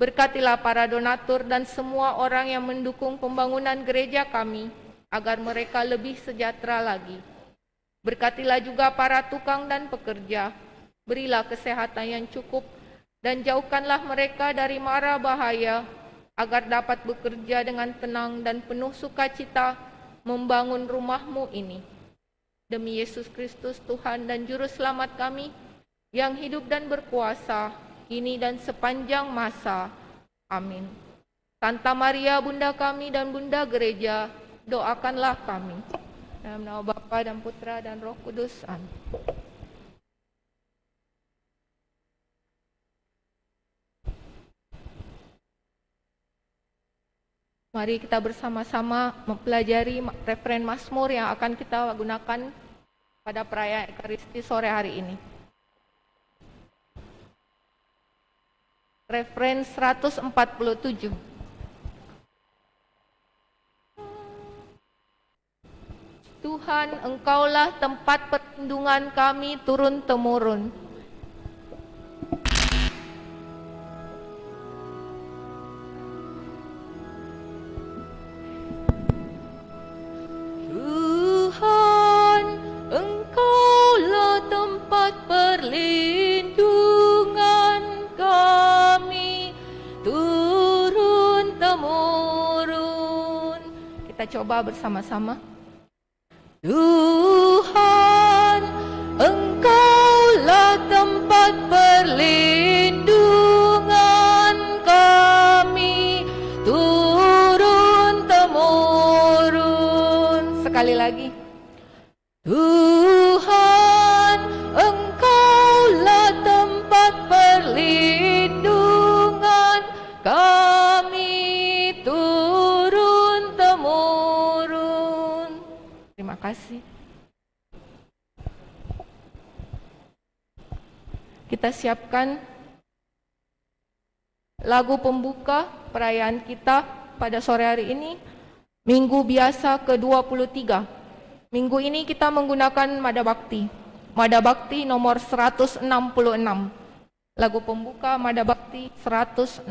Berkatilah para donatur dan semua orang yang mendukung pembangunan gereja kami, agar mereka lebih sejahtera lagi. Berkatilah juga para tukang dan pekerja, berilah kesehatan yang cukup, dan jauhkanlah mereka dari mara bahaya, agar dapat bekerja dengan tenang dan penuh sukacita membangun rumah-Mu ini. Demi Yesus Kristus Tuhan dan Juru Selamat kami, yang hidup dan berkuasa, kini dan sepanjang masa. Amin. Santa Maria, Bunda kami dan Bunda Gereja, doakanlah kami. Dalam nama Bapa dan Putra dan Roh Kudus. Amin. Mari kita bersama-sama mempelajari referen Mazmur yang akan kita gunakan pada perayaan Ekaristi sore hari ini. Referen 147. Tuhan, Engkaulah tempat perlindungan kami turun-temurun. Tuhan, Engkaulah tempat perlindungan kami turun-temurun. Kita coba bersama-sama. Tuhan, Engkaulah tempat perlindungan kami turun-temurun. Sekali lagi. Tuhan, Engkaulah tempat perlindungan kami turun-temurun. Terima kasih. Kita siapkan lagu pembuka perayaan kita pada sore hari ini, Minggu Biasa ke-23. Minggu ini kita menggunakan Mada Bakti. Mada Bakti nomor 166. Lagu pembuka Mada Bakti 166.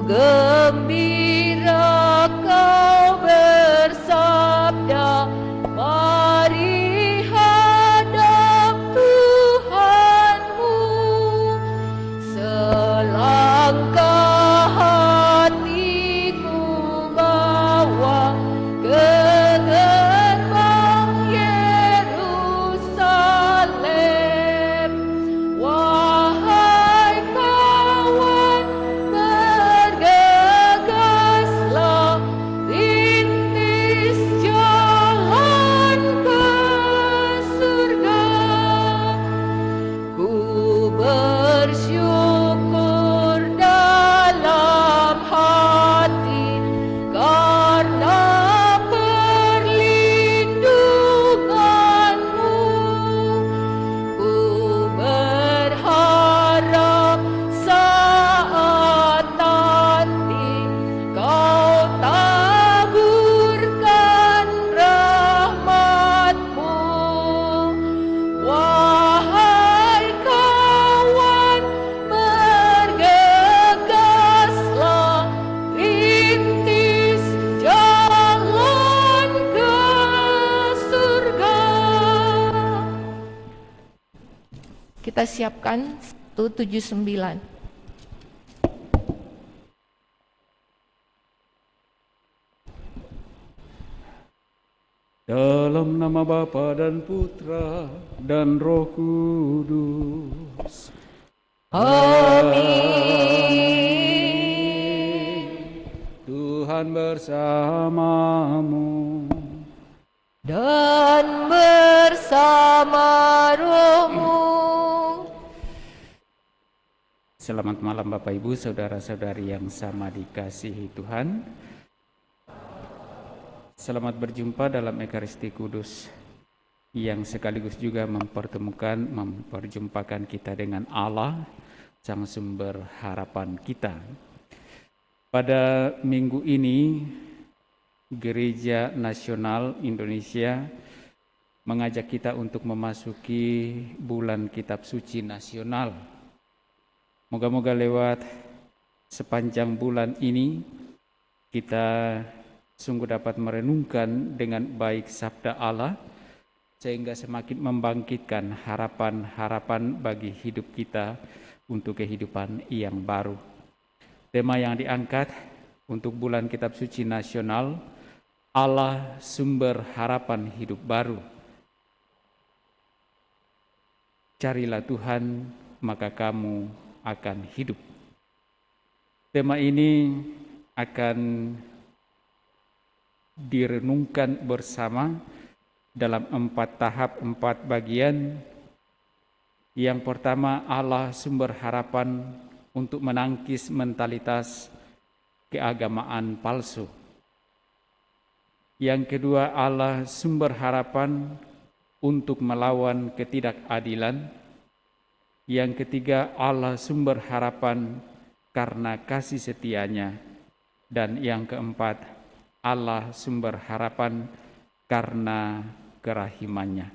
gembira kau bersabda, mari hadap Tuhanmu. Selangkah hatiku bawa ke gerbang Yerusalem. Wahai kawan, bergegaslah, rintis jalan ke surga. Ku bersyukur dalam hati karena perlindunganmu. Ku berharap saat nanti kau taburkan rahmat-Mu. Wahai kawan, bergegaslah, rintis jalan ke surga. Kita siapkan 179. Dalam nama Bapa dan Putra dan Roh Kudus. Amin. Tuhan bersamamu. Dan bersama rohmu. Selamat malam Bapak Ibu, saudara-saudari yang sama dikasihi Tuhan. Selamat berjumpa dalam Ekaristi Kudus yang sekaligus juga memperjumpakan kita dengan Allah, Sang Sumber harapan kita. Pada minggu ini, Gereja Nasional Indonesia mengajak kita untuk memasuki bulan Kitab Suci Nasional. Moga-moga lewat sepanjang bulan ini kita sungguh dapat merenungkan dengan baik sabda Allah, sehingga semakin membangkitkan harapan-harapan bagi hidup kita untuk kehidupan yang baru. Tema yang diangkat untuk bulan Kitab Suci Nasional, Allah Sumber Harapan Hidup Baru. Carilah Tuhan, maka kamu akan hidup. Tema ini akan direnungkan bersama dalam 4 tahap, 4 bagian. Yang pertama, Allah Sumber Harapan untuk menangkis mentalitas keagamaan palsu. Yang kedua, Allah Sumber Harapan untuk melawan ketidakadilan. Yang ketiga, Allah Sumber Harapan karena kasih setianya. Dan yang keempat, Allah Sumber Harapan karena kerahimannya.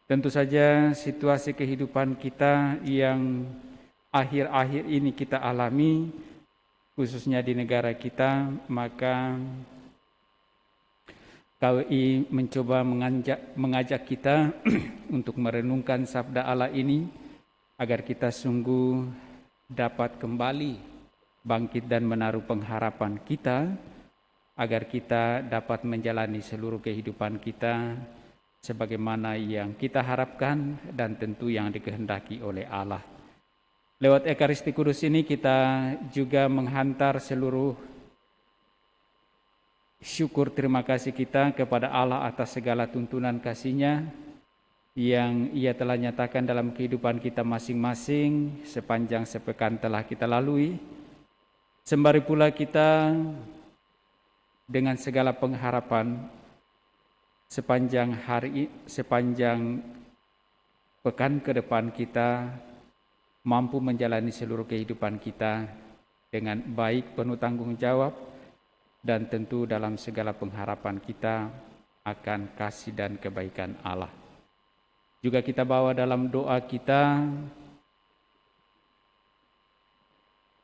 Tentu saja situasi kehidupan kita yang akhir-akhir ini kita alami, khususnya di negara kita, maka KWI mencoba mengajak kita untuk merenungkan sabda Allah ini agar kita sungguh dapat kembali bangkit dan menaruh pengharapan kita, agar kita dapat menjalani seluruh kehidupan kita sebagaimana yang kita harapkan dan tentu yang dikehendaki oleh Allah. Lewat Ekaristi Kudus ini kita juga menghantar seluruh syukur terima kasih kita kepada Allah atas segala tuntunan kasih-Nya yang Ia telah nyatakan dalam kehidupan kita masing-masing sepanjang sepekan telah kita lalui. Sembari pula kita dengan segala pengharapan sepanjang pekan ke depan kita mampu menjalani seluruh kehidupan kita dengan baik, penuh tanggung jawab, dan tentu dalam segala pengharapan kita akan kasih dan kebaikan Allah. Juga kita bawa dalam doa kita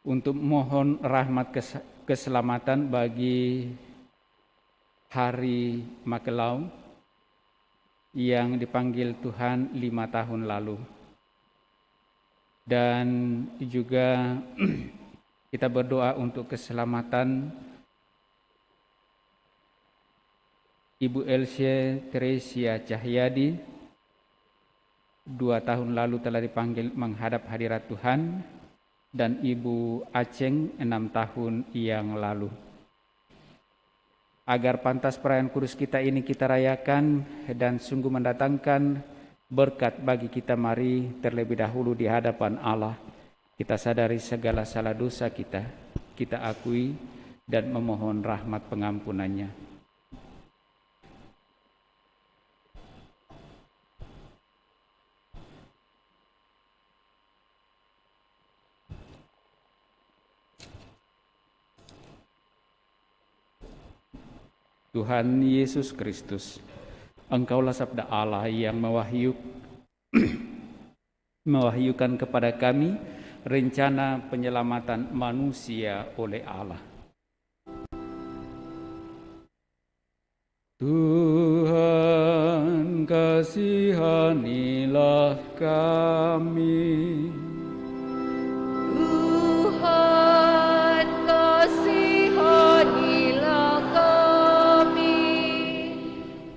untuk mohon rahmat keselamatan bagi Hari Makelau yang dipanggil Tuhan 5 tahun lalu. Dan juga kita berdoa untuk keselamatan Ibu Elsie Teresia Cahyadi, 2 tahun lalu telah dipanggil menghadap hadirat Tuhan, dan Ibu Aceng 6 tahun yang lalu. Agar pantas perayaan kudus kita ini kita rayakan dan sungguh mendatangkan berkat bagi kita, mari terlebih dahulu di hadapan Allah kita sadari segala salah dosa kita akui dan memohon rahmat pengampunannya. Tuhan Yesus Kristus, Engkaulah sabda Allah yang mewahyukan kepada kami rencana penyelamatan manusia oleh Allah. Tuhan, kasihanilah kami. Tuhan, kasihanilah kami.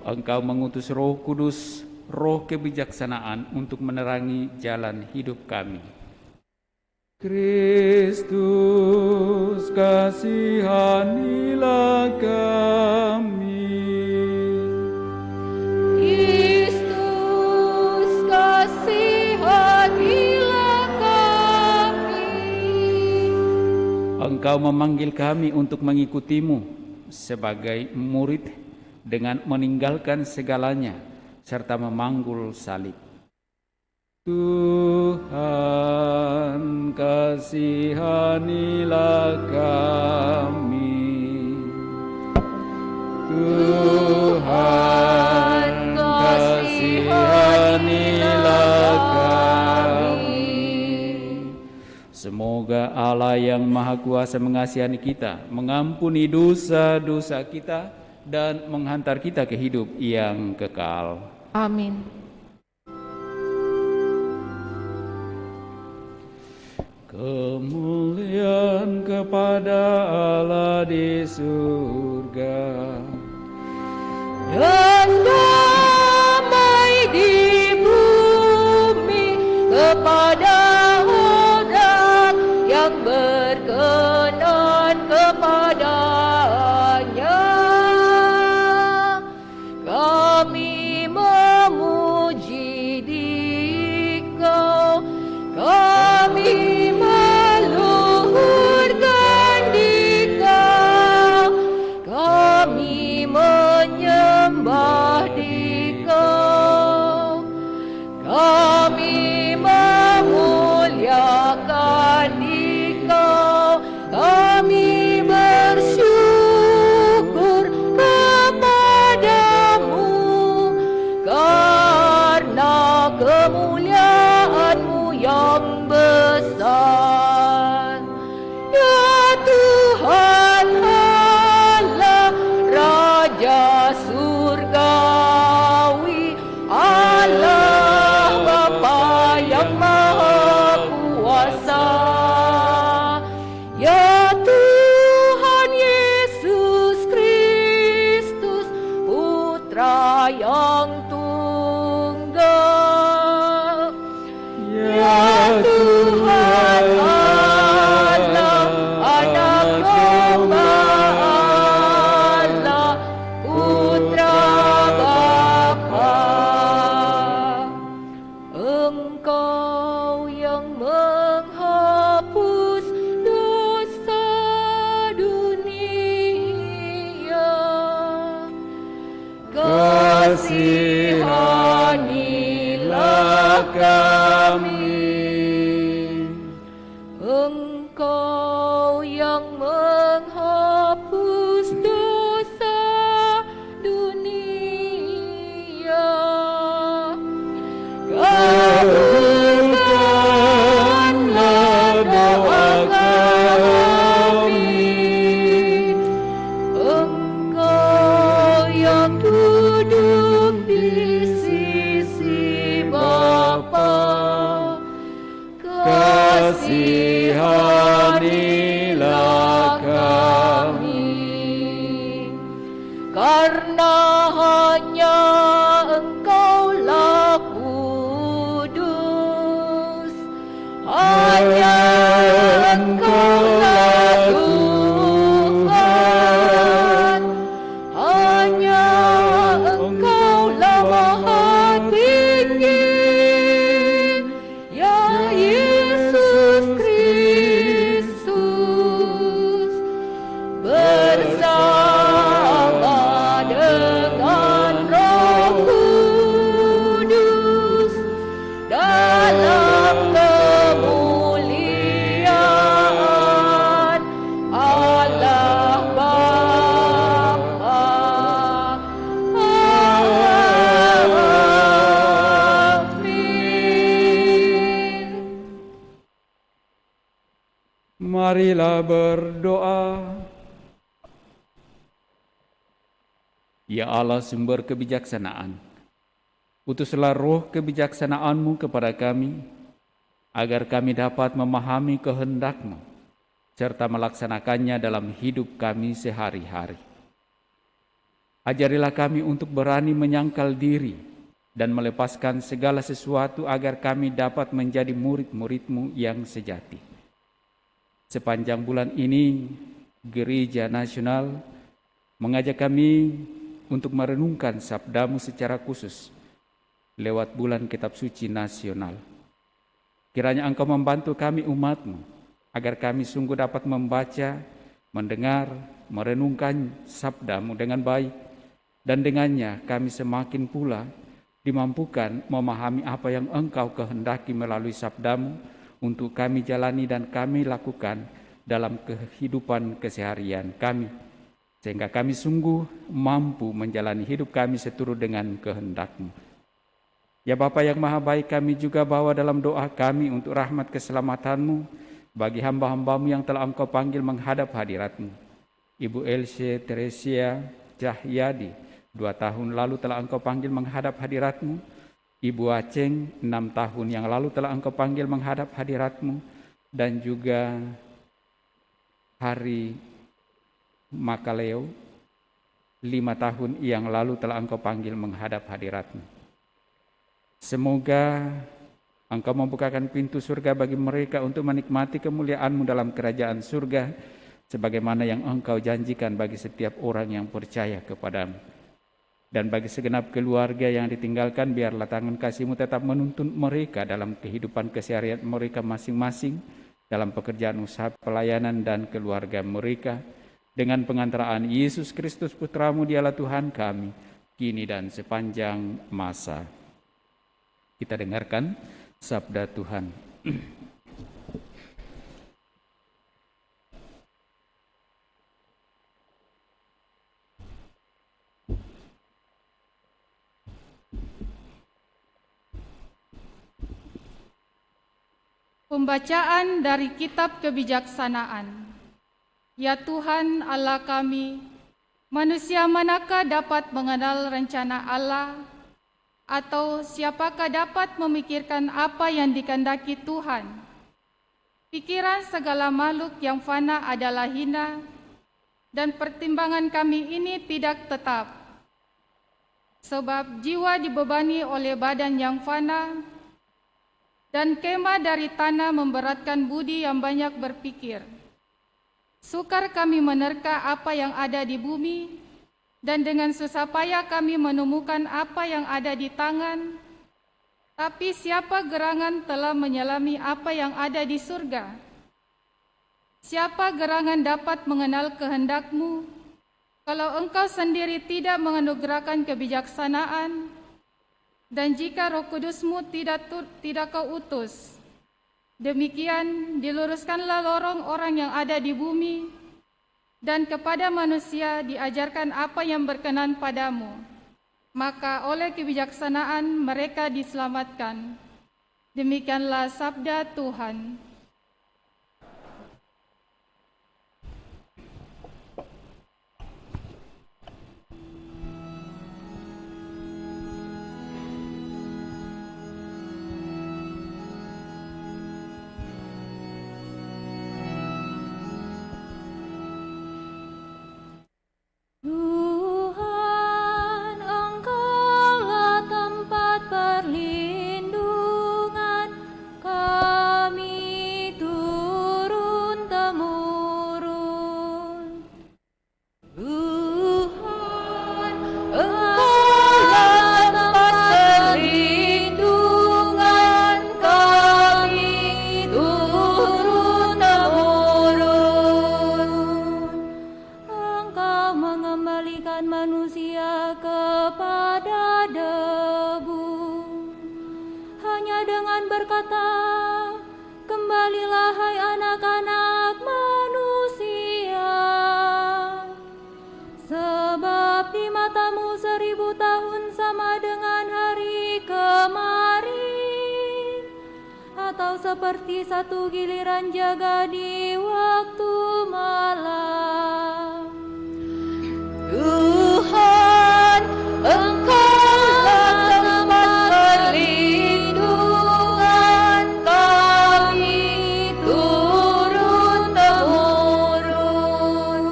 Engkau mengutus Roh Kudus, Roh kebijaksanaan untuk menerangi jalan hidup kami. Kristus, kasihanilah kami. Kristus, kasihanilah kami. Engkau memanggil kami untuk mengikutimu sebagai murid dengan meninggalkan segalanya serta memanggul salib. Tuhan, kasihanilah kami. Tuhan, kasihanilah kami. Semoga Allah yang Maha Kuasa mengasihani kita, mengampuni dosa-dosa kita, dan menghantar kita ke hidup yang kekal. Amin. Kemuliaan kepada Allah di surga Dan damai di bumi kepada orang yang berkenan kepadanya. Kami memuji Dikau, kami meluhurkan Dikau, kami menyembah Dikau, kami memuliakan Dikau, kami bersyukur kepadamu karena kemuliaan-Mu yang besar. Ya Tuhan Allah, Raja Surgawi, Allah Bapa yang Maha Kuasa. Ya Tuhan Yesus Kristus, Putra yang tunggal. Ya Tuhan Allah, Anak Domba Allah, Putra Bapa. Engkau yang menghapus dosa dunia, kasihanilah kami. Engkau yang menghapus dosa dunia, kabulkanlah doa kami. hanya Engkaulah kudus, hanya Engkaulah Tuhan, hanya Engkaulah Maha Tinggi, ya Yesus Kristus, bersama dengan Roh Kudus dalam kemuliaan Allah Bapa. Amin. Marilah berdoa. Ya Allah, sumber kebijaksanaan, utuslah roh kebijaksanaan-Mu kepada kami, agar kami dapat memahami kehendak-Mu, serta melaksanakannya dalam hidup kami sehari-hari. Ajarilah kami untuk berani menyangkal diri dan melepaskan segala sesuatu agar kami dapat menjadi murid-murid-Mu yang sejati. Sepanjang bulan ini, Gereja Nasional mengajak kami untuk merenungkan sabda-Mu secara khusus lewat bulan Kitab Suci Nasional. Kiranya Engkau membantu kami umat-Mu, agar kami sungguh dapat membaca, mendengar, merenungkan sabda-Mu dengan baik, dan dengannya kami semakin pula dimampukan memahami apa yang Engkau kehendaki melalui sabda-Mu untuk kami jalani dan kami lakukan dalam kehidupan keseharian kami, sehingga kami sungguh mampu menjalani hidup kami seturut dengan kehendak-Mu. Ya Bapa yang Maha Baik, kami juga bawa dalam doa kami untuk rahmat keselamatan-Mu bagi hamba-hamba-Mu yang telah Engkau panggil menghadap hadirat-Mu. Ibu Elsie Teresia Cahyadi, 2 tahun lalu telah Engkau panggil menghadap hadirat-Mu. Ibu Aceng, 6 tahun yang lalu telah Engkau panggil menghadap hadirat-Mu. Dan juga Hari Makaleo, 5 tahun yang lalu telah Engkau panggil menghadap hadirat-Mu. Semoga Engkau membukakan pintu surga bagi mereka untuk menikmati kemuliaan-Mu dalam kerajaan surga, sebagaimana yang Engkau janjikan bagi setiap orang yang percaya kepada-Mu. Dan bagi segenap keluarga yang ditinggalkan, biarlah tangan kasih-Mu tetap menuntun mereka dalam kehidupan keseharian mereka masing-masing, dalam pekerjaan usaha pelayanan dan keluarga mereka, dengan pengantaraan Yesus Kristus Putra-Mu, Dialah Tuhan kami, kini dan sepanjang masa. Kita dengarkan sabda Tuhan. Pembacaan dari Kitab Kebijaksanaan. Ya Tuhan Allah kami, manusia manakah dapat mengenal rencana Allah, atau siapakah dapat memikirkan apa yang dikehendaki Tuhan? Pikiran segala makhluk yang fana adalah hina, dan pertimbangan kami ini tidak tetap. Sebab jiwa dibebani oleh badan yang fana, dan kemah dari tanah memberatkan budi yang banyak berpikir. Sukar kami menerka apa yang ada di bumi, dan dengan susah payah kami menemukan apa yang ada di tangan. Tapi siapa gerangan telah menyelami apa yang ada di surga? Siapa gerangan dapat mengenal kehendak-Mu, kalau Engkau sendiri tidak menganugerahkan kebijaksanaan, dan jika Roh Kudus-Mu tidak Kau utus? Demikian diluruskanlah lorong orang yang ada di bumi, dan kepada manusia diajarkan apa yang berkenan padamu. Maka oleh kebijaksanaan mereka diselamatkan. Demikianlah sabda Tuhan. Tuhan, Engkau berkata, "Kembalilah hai anak-anak manusia, sebab di matamu 1000 tahun sama dengan hari kemarin, atau seperti satu giliran jaga di waktu malam." Tuhan, Engkaulah tempat perlindungan kami turun-temurun.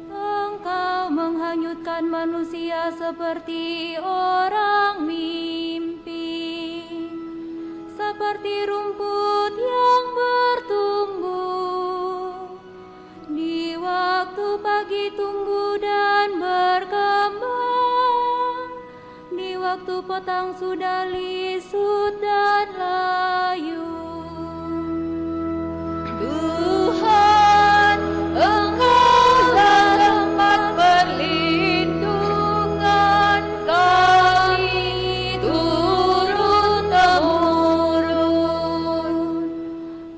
Engkau menghanyutkan manusia seperti orang mimpi, seperti rumput yang bertumbuh. Di waktu pagi tumbuh dan berkembang, di waktu petang sudah lisut dan layu. Tuhan, Engkaulah tempat perlindungan kami turun-temurun.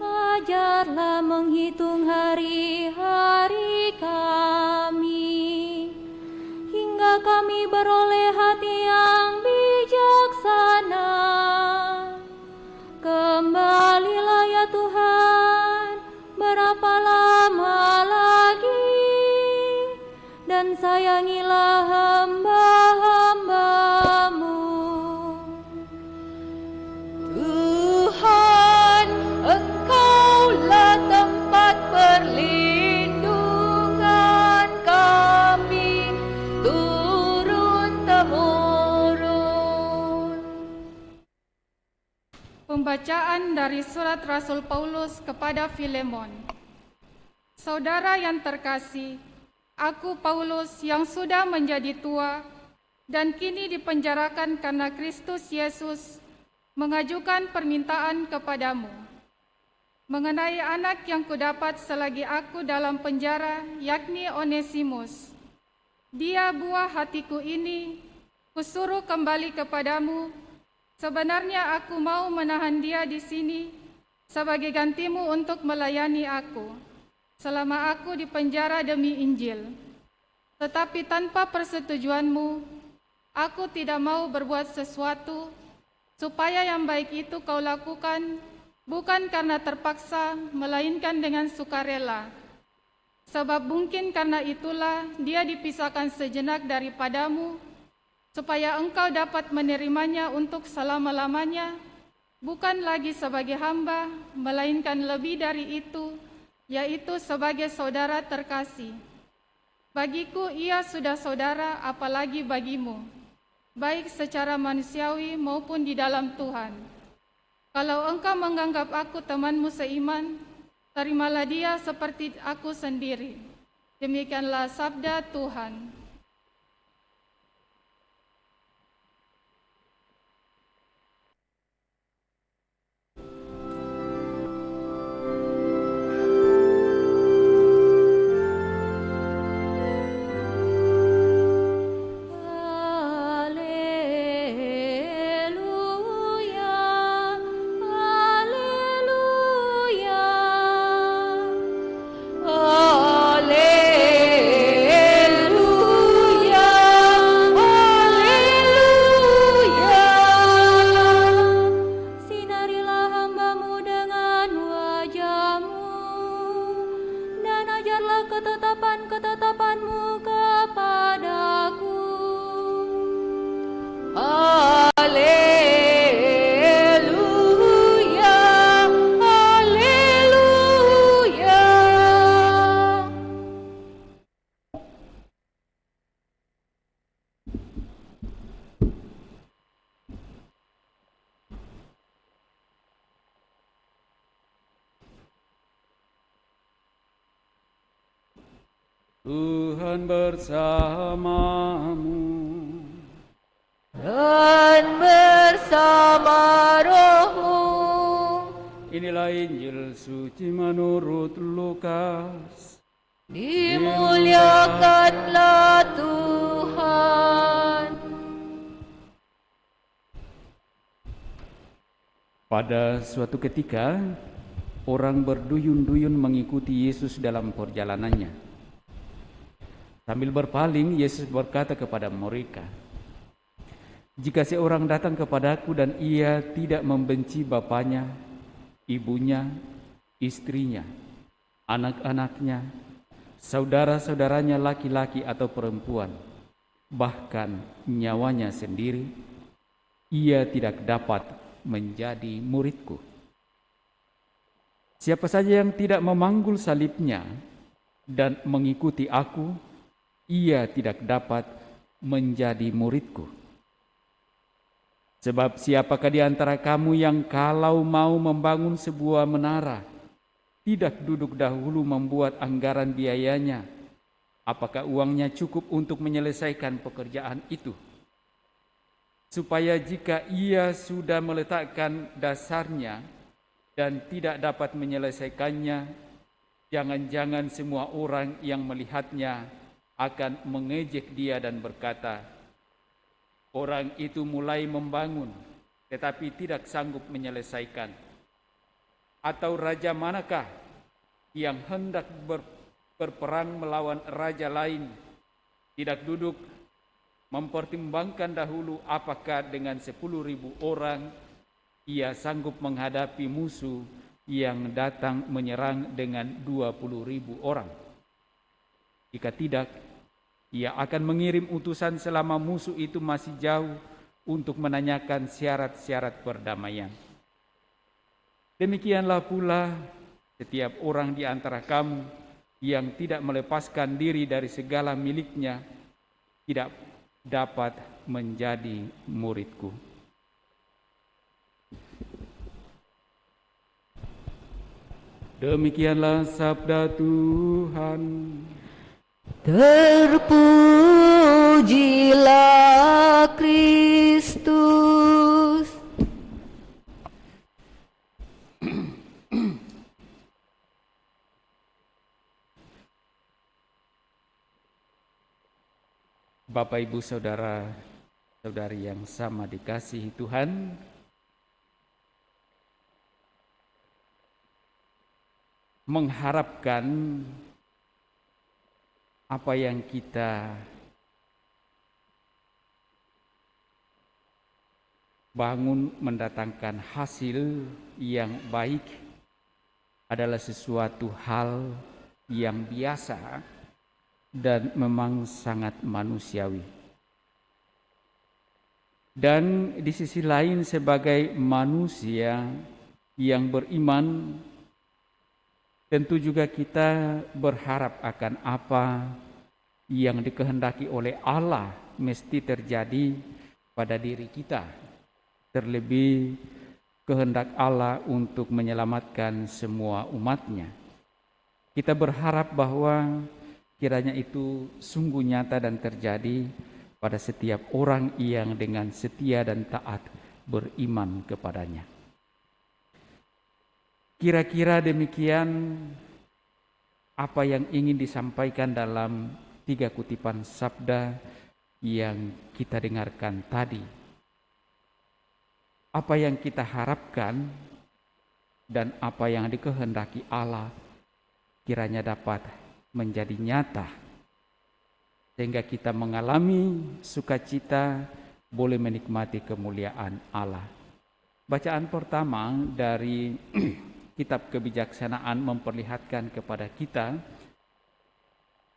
Ajarlah menghitung hari-hari kami, hingga kami beroleh hati yang bijaksana. Kembalilah ya Tuhan, berapa lama lagi, dan sayangilah hamba-hamba-Mu. Tuhan, Engkaulah tempat perlindungan kami turun-temurun. Pembacaan dari surat Rasul Paulus kepada Filemon. Saudara yang terkasih, aku Paulus yang sudah menjadi tua dan kini dipenjarakan karena Kristus Yesus, mengajukan permintaan kepadamu mengenai anak yang kudapat selagi aku dalam penjara, yakni Onesimus. Dia buah hatiku ini, kusuruh kembali kepadamu. Sebenarnya aku mau menahan dia di sini sebagai gantimu untuk melayani aku selama aku dipenjara demi Injil. Tetapi tanpa persetujuanmu, aku tidak mau berbuat sesuatu supaya yang baik itu kau lakukan bukan karena terpaksa, melainkan dengan sukarela. Sebab mungkin karena itulah dia dipisahkan sejenak daripadamu, supaya engkau dapat menerimanya untuk selama-lamanya, bukan lagi sebagai hamba, melainkan lebih dari itu, yaitu sebagai saudara terkasih. Bagiku ia sudah saudara, apalagi bagimu, baik secara manusiawi maupun di dalam Tuhan. Kalau engkau menganggap aku temanmu seiman, terimalah dia seperti aku sendiri. Demikianlah sabda Tuhan. Ketetapan-ketetapanmu kepadaku. Haleluya, haleluya. Tuhan bersamamu. Dan bersama rohmu. Inilah Injil suci menurut Lukas. Dimuliakanlah Tuhan. Pada suatu ketika, orang berduyun-duyun mengikuti Yesus dalam perjalanannya. Sambil berpaling, Yesus berkata kepada mereka, "Jika seorang datang kepadaku dan ia tidak membenci bapaknya, ibunya, istrinya, anak-anaknya, saudara-saudaranya laki-laki atau perempuan, bahkan nyawanya sendiri, ia tidak dapat menjadi muridku. Siapa saja yang tidak memanggul salibnya dan mengikuti aku, ia tidak dapat menjadi muridku. Sebab siapakah di antara kamu yang kalau mau membangun sebuah menara, tidak duduk dahulu membuat anggaran biayanya? Apakah uangnya cukup untuk menyelesaikan pekerjaan itu? Supaya jika ia sudah meletakkan dasarnya dan tidak dapat menyelesaikannya, jangan-jangan semua orang yang melihatnya akan mengejek dia dan berkata, 'Orang itu mulai membangun, tetapi tidak sanggup menyelesaikan.' Atau raja manakah yang hendak berperang melawan raja lain, tidak duduk mempertimbangkan dahulu apakah dengan 10.000 orang ia sanggup menghadapi musuh yang datang menyerang dengan 20.000 orang? Jika tidak, ia akan mengirim utusan selama musuh itu masih jauh untuk menanyakan syarat-syarat perdamaian. Demikianlah pula setiap orang di antara kamu yang tidak melepaskan diri dari segala miliknya tidak dapat menjadi muridku." Demikianlah sabda Tuhan. Terpujilah Kristus. Bapak, Ibu, Saudara, Saudari yang sama dikasihi Tuhan, mengharapkan apa yang kita bangun mendatangkan hasil yang baik adalah sesuatu hal yang biasa dan memang sangat manusiawi. Dan di sisi lain, sebagai manusia yang beriman, tentu juga kita berharap akan apa yang dikehendaki oleh Allah mesti terjadi pada diri kita. Terlebih kehendak Allah untuk menyelamatkan semua umatnya. Kita berharap bahwa kiranya itu sungguh nyata dan terjadi pada setiap orang yang dengan setia dan taat beriman kepadanya. Kira-kira demikian apa yang ingin disampaikan dalam 3 kutipan sabda yang kita dengarkan tadi. Apa yang kita harapkan dan apa yang dikehendaki Allah kiranya dapat menjadi nyata, sehingga kita mengalami sukacita, boleh menikmati kemuliaan Allah. Bacaan pertama dari Kitab Kebijaksanaan memperlihatkan kepada kita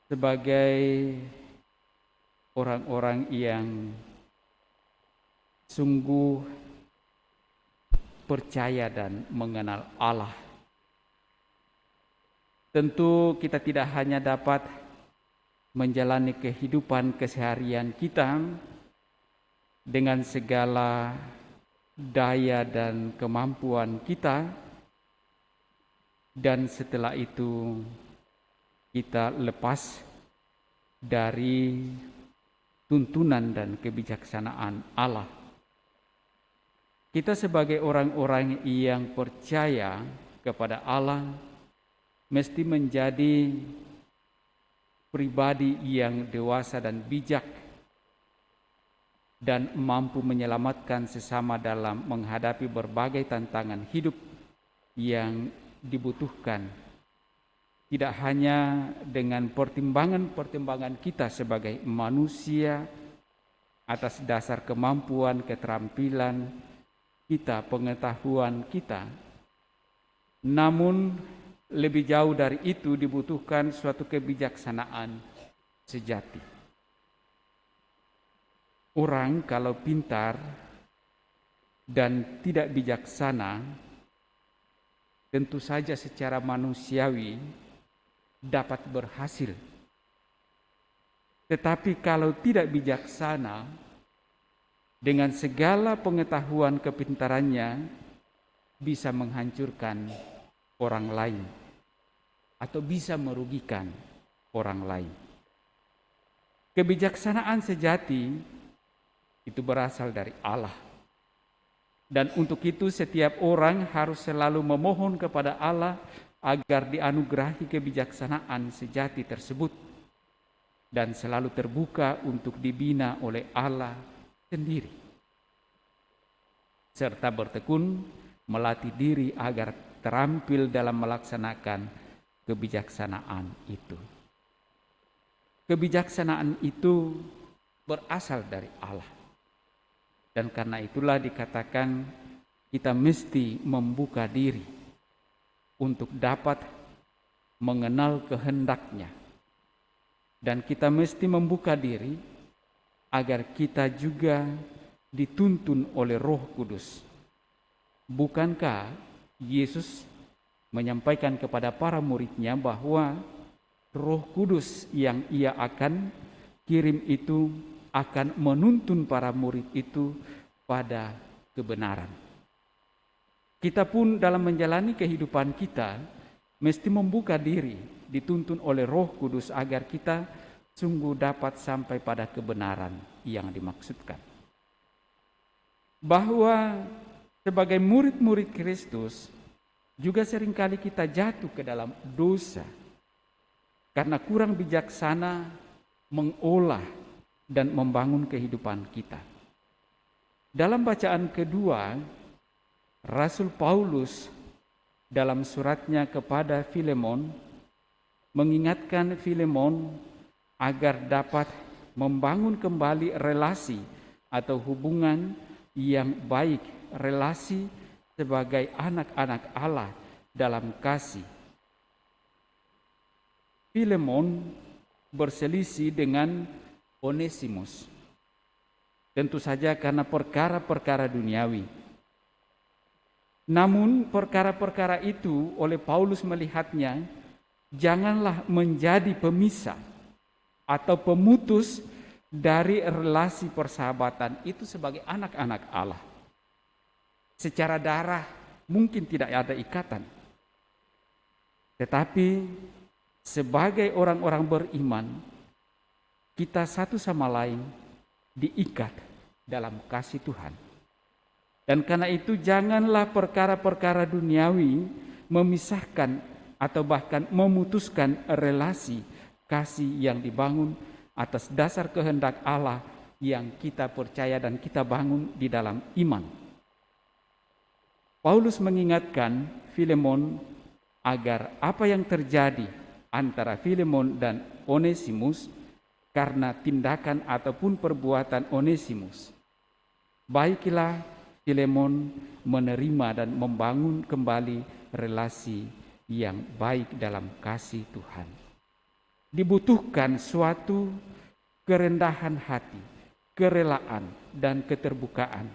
sebagai orang-orang yang sungguh percaya dan mengenal Allah. Tentu kita tidak hanya dapat menjalani kehidupan keseharian kita dengan segala daya dan kemampuan kita, dan setelah itu kita lepas dari tuntunan dan kebijaksanaan Allah. Kita sebagai orang-orang yang percaya kepada Allah mesti menjadi pribadi yang dewasa dan bijak dan mampu menyelamatkan sesama dalam menghadapi berbagai tantangan hidup yang dibutuhkan, tidak hanya dengan pertimbangan-pertimbangan kita sebagai manusia atas dasar kemampuan, keterampilan kita, pengetahuan kita, namun lebih jauh dari itu dibutuhkan suatu kebijaksanaan sejati. Orang kalau pintar dan tidak bijaksana, tentu saja secara manusiawi dapat berhasil. Tetapi kalau tidak bijaksana, dengan segala pengetahuan kepintarannya bisa menghancurkan orang lain atau bisa merugikan orang lain. Kebijaksanaan sejati itu berasal dari Allah. Dan untuk itu setiap orang harus selalu memohon kepada Allah agar dianugerahi kebijaksanaan sejati tersebut dan selalu terbuka untuk dibina oleh Allah sendiri, serta bertekun melatih diri agar terampil dalam melaksanakan kebijaksanaan itu. Kebijaksanaan itu berasal dari Allah. Dan karena itulah dikatakan kita mesti membuka diri untuk dapat mengenal kehendak-Nya. Dan kita mesti membuka diri agar kita juga dituntun oleh Roh Kudus. Bukankah Yesus menyampaikan kepada para murid-Nya bahwa Roh Kudus yang Ia akan kirim itu akan menuntun para murid itu pada kebenaran. Kita pun dalam menjalani kehidupan kita mesti membuka diri, dituntun oleh Roh Kudus agar kita sungguh dapat sampai pada kebenaran yang dimaksudkan. Bahwa sebagai murid-murid Kristus juga seringkali kita jatuh ke dalam dosa karena kurang bijaksana mengolah dan membangun kehidupan kita. Dalam bacaan kedua, Rasul Paulus dalam suratnya kepada Filemon mengingatkan Filemon agar dapat membangun kembali relasi atau hubungan yang baik, relasi sebagai anak-anak Allah dalam kasih. Filemon berselisih dengan Onesimus, tentu saja karena perkara-perkara duniawi. Namun perkara-perkara itu oleh Paulus melihatnya janganlah menjadi pemisah atau pemutus dari relasi persahabatan itu sebagai anak-anak Allah. Secara darah mungkin tidak ada ikatan, tetapi sebagai orang-orang beriman, kita satu sama lain diikat dalam kasih Tuhan. Dan karena itu janganlah perkara-perkara duniawi memisahkan atau bahkan memutuskan relasi kasih yang dibangun atas dasar kehendak Allah yang kita percaya dan kita bangun di dalam iman. Paulus mengingatkan Filemon agar apa yang terjadi antara Filemon dan Onesimus karena tindakan ataupun perbuatan Onesimus, baiklah Filemon menerima dan membangun kembali relasi yang baik dalam kasih Tuhan. Dibutuhkan suatu kerendahan hati, kerelaan dan keterbukaan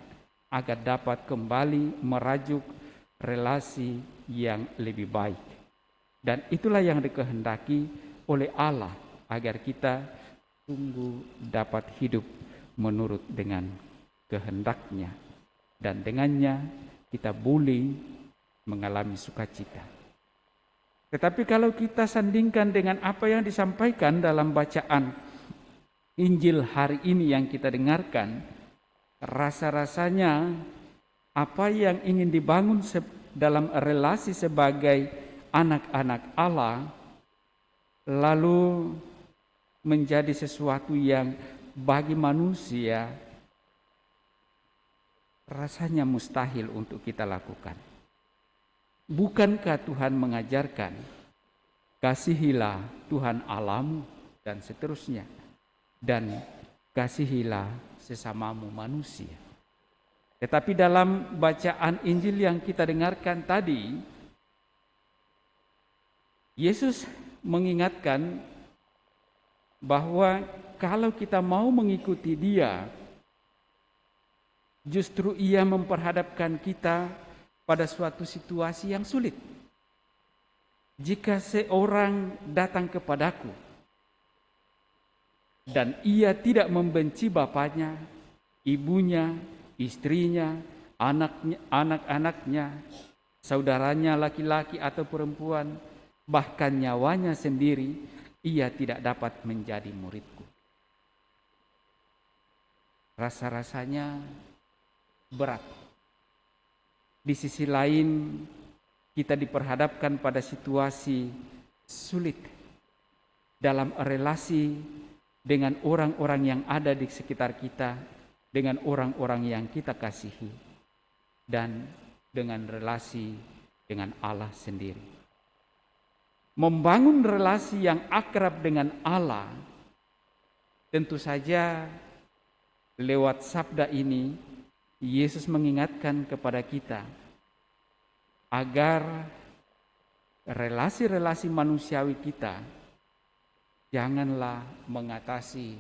agar dapat kembali merajuk relasi yang lebih baik. Dan itulah yang dikehendaki oleh Allah agar kita sungguh dapat hidup menurut dengan kehendak-Nya, dan dengannya kita boleh mengalami sukacita. Tetapi kalau kita sandingkan dengan apa yang disampaikan dalam bacaan Injil hari ini yang kita dengarkan, rasa-rasanya apa yang ingin dibangun dalam relasi sebagai anak-anak Allah lalu menjadi sesuatu yang bagi manusia rasanya mustahil untuk kita lakukan. Bukankah Tuhan mengajarkan, kasihilah Tuhan Allahmu dan seterusnya, dan kasihilah sesamamu manusia. Tetapi dalam bacaan Injil yang kita dengarkan tadi, Yesus mengingatkan bahwa kalau kita mau mengikuti Dia, justru Ia memperhadapkan kita pada suatu situasi yang sulit. Jika seorang datang kepadaku dan ia tidak membenci bapaknya, ibunya, istrinya, anak-anaknya, saudaranya laki-laki atau perempuan, bahkan nyawanya sendiri, ia tidak dapat menjadi muridku. Rasa-rasanya berat. Di sisi lain, kita diperhadapkan pada situasi sulit dalam relasi dengan orang-orang yang ada di sekitar kita, dengan orang-orang yang kita kasihi, dan dengan relasi dengan Allah sendiri. Membangun relasi yang akrab dengan Allah, tentu saja lewat sabda ini, Yesus mengingatkan kepada kita agar relasi-relasi manusiawi kita janganlah mengatasi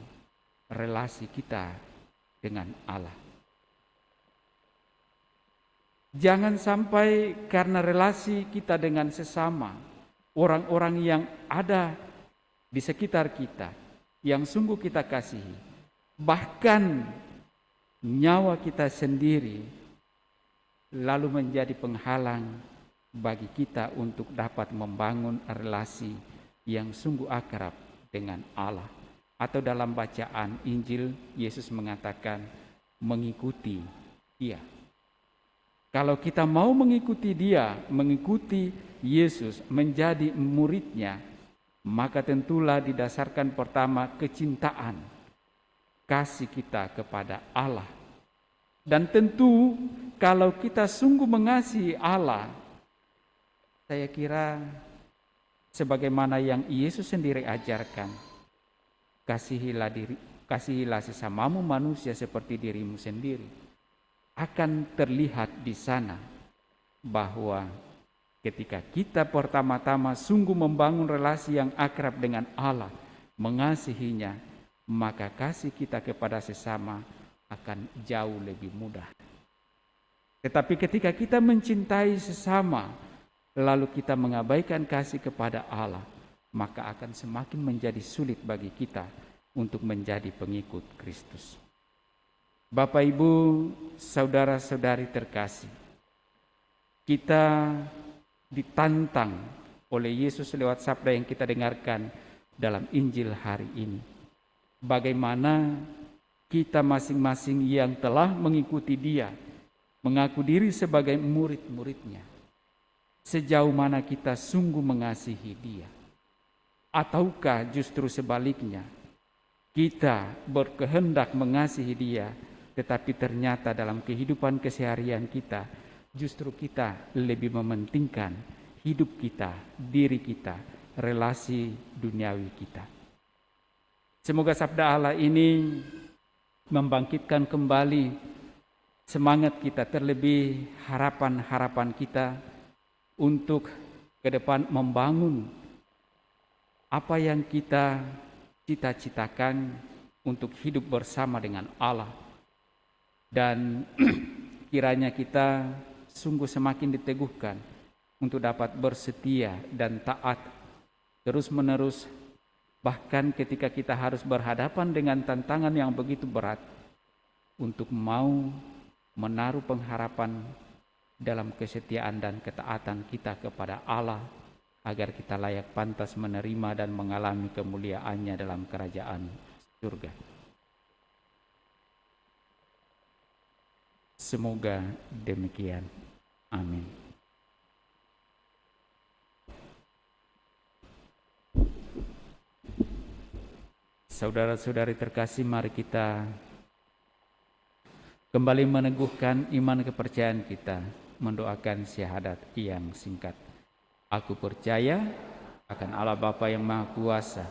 relasi kita dengan Allah. Jangan sampai karena relasi kita dengan sesama, orang-orang yang ada di sekitar kita, yang sungguh kita kasihi, bahkan nyawa kita sendiri, lalu menjadi penghalang bagi kita untuk dapat membangun relasi yang sungguh akrab dengan Allah. Atau dalam bacaan Injil, Yesus mengatakan mengikuti Dia. Kalau kita mau mengikuti Dia, mengikuti Yesus, menjadi muridnya, maka tentulah didasarkan pertama kecintaan, kasih kita kepada Allah. Dan tentu kalau kita sungguh mengasihi Allah, saya kira sebagaimana yang Yesus sendiri ajarkan, kasihilah sesamamu manusia seperti dirimu sendiri. Akan terlihat di sana bahwa ketika kita pertama-tama sungguh membangun relasi yang akrab dengan Allah, mengasihinya, maka kasih kita kepada sesama akan jauh lebih mudah. Tetapi ketika kita mencintai sesama, lalu kita mengabaikan kasih kepada Allah, maka akan semakin menjadi sulit bagi kita untuk menjadi pengikut Kristus. Bapak, Ibu, saudara-saudari terkasih, kita ditantang oleh Yesus lewat sabda yang kita dengarkan dalam Injil hari ini. Bagaimana kita masing-masing yang telah mengikuti Dia, mengaku diri sebagai murid-muridnya, sejauh mana kita sungguh mengasihi Dia. Ataukah justru sebaliknya, kita berkehendak mengasihi Dia, tetapi ternyata dalam kehidupan keseharian kita, justru kita lebih mementingkan hidup kita, diri kita, relasi duniawi kita. Semoga sabda Allah ini membangkitkan kembali semangat kita, terlebih harapan-harapan kita untuk ke depan membangun apa yang kita cita-citakan untuk hidup bersama dengan Allah. Dan kiranya kita sungguh semakin diteguhkan untuk dapat bersetia dan taat terus-menerus, bahkan ketika kita harus berhadapan dengan tantangan yang begitu berat, untuk mau menaruh pengharapan dalam kesetiaan dan ketaatan kita kepada Allah, agar kita layak pantas menerima dan mengalami kemuliaannya dalam kerajaan surga. Semoga demikian. Amin. Saudara-saudari terkasih, mari kita kembali meneguhkan iman kepercayaan kita, mendoakan syahadat yang singkat. Aku percaya akan Allah Bapa yang Maha Kuasa,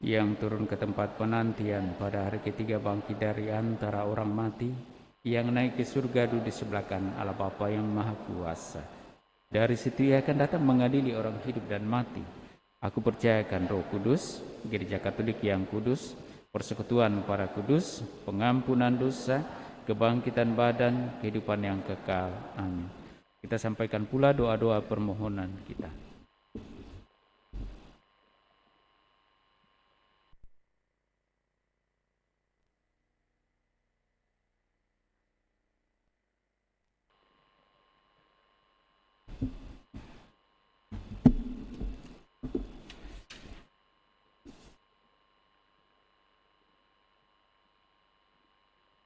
yang turun ke tempat penantian pada hari ketiga bangkit dari antara orang mati, yang naik ke surga duduk di sebelah kanan Allah Bapa yang Maha Kuasa. Dari situ ia akan datang mengadili orang hidup dan mati. Aku percayakan Roh Kudus, Gereja Katolik yang kudus, persekutuan para kudus, pengampunan dosa, kebangkitan badan, kehidupan yang kekal. Amin. Kita sampaikan pula doa-doa permohonan kita.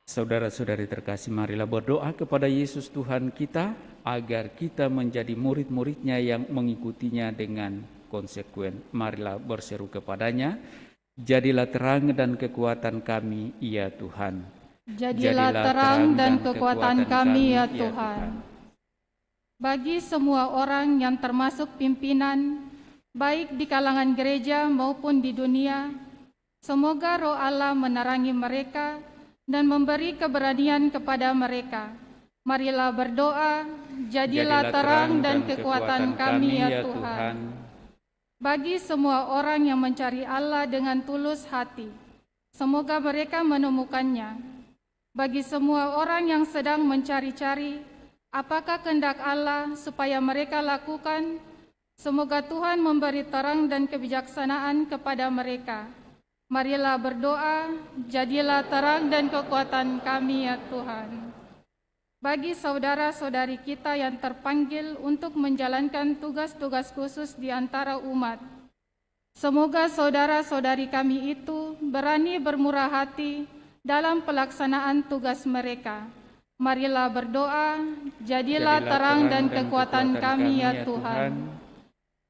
Saudara-saudari terkasih, marilah berdoa kepada Yesus Tuhan kita agar kita menjadi murid-muridnya yang mengikutinya dengan konsekuen. Marilah berseru kepadanya, jadilah terang dan kekuatan kami, ya Tuhan. Jadilah terang dan kekuatan kami, ya Tuhan. Bagi semua orang yang termasuk pimpinan, baik di kalangan gereja maupun di dunia, semoga Roh Allah menerangi mereka dan memberi keberanian kepada mereka. Marilah berdoa, jadilah terang dan kekuatan kami, ya Tuhan. Bagi semua orang yang mencari Allah dengan tulus hati, semoga mereka menemukannya. Bagi semua orang yang sedang mencari-cari apakah kehendak Allah supaya mereka lakukan, semoga Tuhan memberi terang dan kebijaksanaan kepada mereka. Marilah berdoa, jadilah terang dan kekuatan kami, ya Tuhan. Bagi saudara-saudari kita yang terpanggil untuk menjalankan tugas-tugas khusus di antara umat, semoga saudara-saudari kami itu berani bermurah hati dalam pelaksanaan tugas mereka. Marilah berdoa, jadilah terang dan kekuatan kami, ya Tuhan.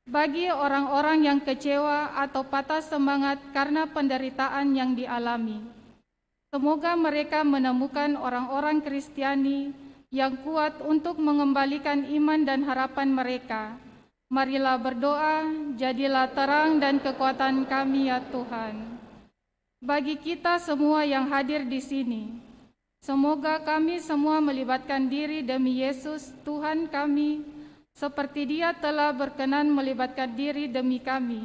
Bagi orang-orang yang kecewa atau patah semangat karena penderitaan yang dialami, semoga mereka menemukan orang-orang Kristiani yang kuat untuk mengembalikan iman dan harapan mereka. Marilah berdoa, jadilah terang dan kekuatan kami, ya Tuhan. Bagi kita semua yang hadir di sini, semoga kami semua melibatkan diri demi Yesus Tuhan kami, seperti Dia telah berkenan melibatkan diri demi kami.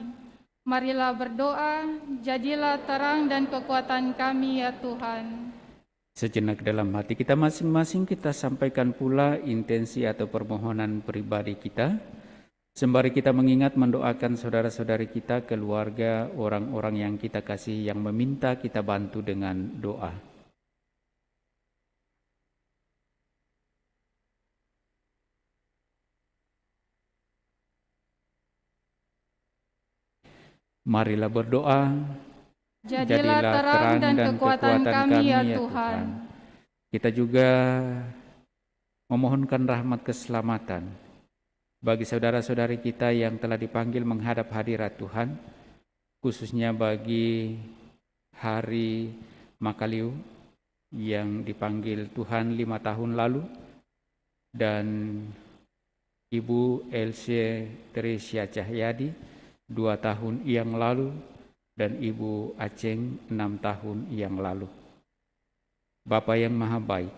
Marilah berdoa, jadilah terang dan kekuatan kami, ya Tuhan. Sejenak dalam hati kita masing-masing kita sampaikan pula intensi atau permohonan pribadi kita. Sembari kita mengingat mendoakan saudara-saudari kita, keluarga, orang-orang yang kita kasih yang meminta kita bantu dengan doa. Marilah berdoa, Jadilah terang dan kekuatan kami, ya Tuhan. Kita juga memohonkan rahmat keselamatan bagi saudara-saudari kita yang telah dipanggil menghadap hadirat Tuhan, khususnya bagi Hari Makaliu yang dipanggil Tuhan 5 tahun lalu, dan Ibu Elsie Teresia Cahyadi 2 tahun yang lalu, dan Ibu Aceng 6 tahun yang lalu. Bapa yang Maha Baik,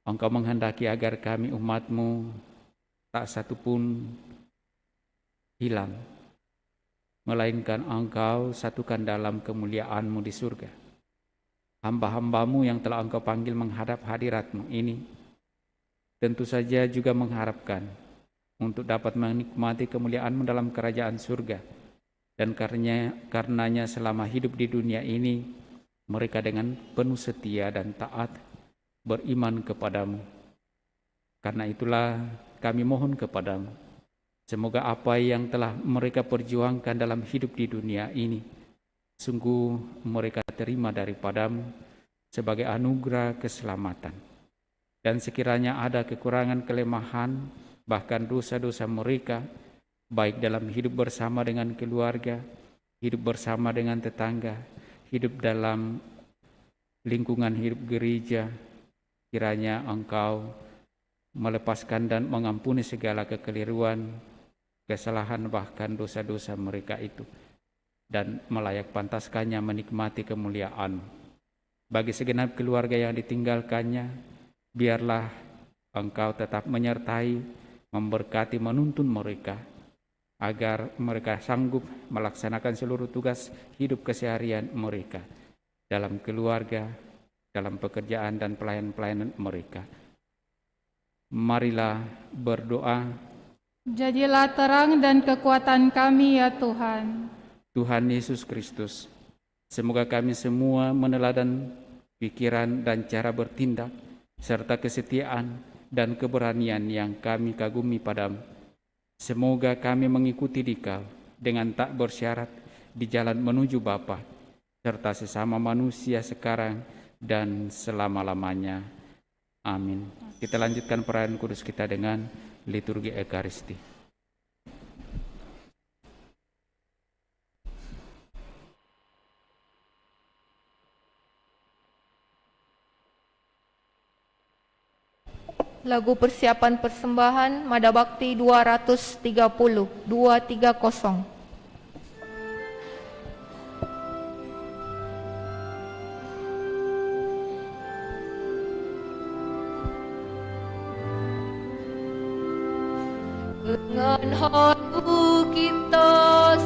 Engkau menghendaki agar kami umat-Mu tak satu pun hilang, melainkan Engkau satukan dalam kemuliaan-Mu di surga. Hamba-hamba-Mu yang telah Engkau panggil menghadap hadirat-Mu ini tentu saja juga mengharapkan untuk dapat menikmati kemuliaan-Mu dalam kerajaan surga. Dan karenanya selama hidup di dunia ini, mereka dengan penuh setia dan taat beriman kepada-Mu. Karena itulah kami mohon kepada-Mu, semoga apa yang telah mereka perjuangkan dalam hidup di dunia ini, sungguh mereka terima daripada-Mu, sebagai anugerah keselamatan. Dan sekiranya ada kekurangan kelemahan, bahkan dosa-dosa mereka, baik dalam hidup bersama dengan keluarga, hidup bersama dengan tetangga, hidup dalam lingkungan hidup gereja, kiranya Engkau melepaskan dan mengampuni segala kekeliruan, kesalahan, bahkan dosa-dosa mereka itu, dan melayak pantaskannya menikmati kemuliaan. Bagi segenap keluarga yang ditinggalkannya, biarlah Engkau tetap menyertai, memberkati, menuntun mereka, agar mereka sanggup melaksanakan seluruh tugas hidup keseharian mereka dalam keluarga, dalam pekerjaan dan pelayan-pelayanan mereka. Marilah berdoa. Jadilah terang dan kekuatan kami ya Tuhan. Tuhan Yesus Kristus, semoga kami semua meneladan pikiran dan cara bertindak, serta kesetiaan dan keberanian yang kami kagumi padamu. Semoga kami mengikuti Dikau dengan tak bersyarat di jalan menuju Bapa, serta sesama manusia sekarang dan selama-lamanya. Amin. Kita lanjutkan perayaan kudus kita dengan liturgi Ekaristi. Lagu persiapan persembahan Mada Bakti 230. Dengan haru kita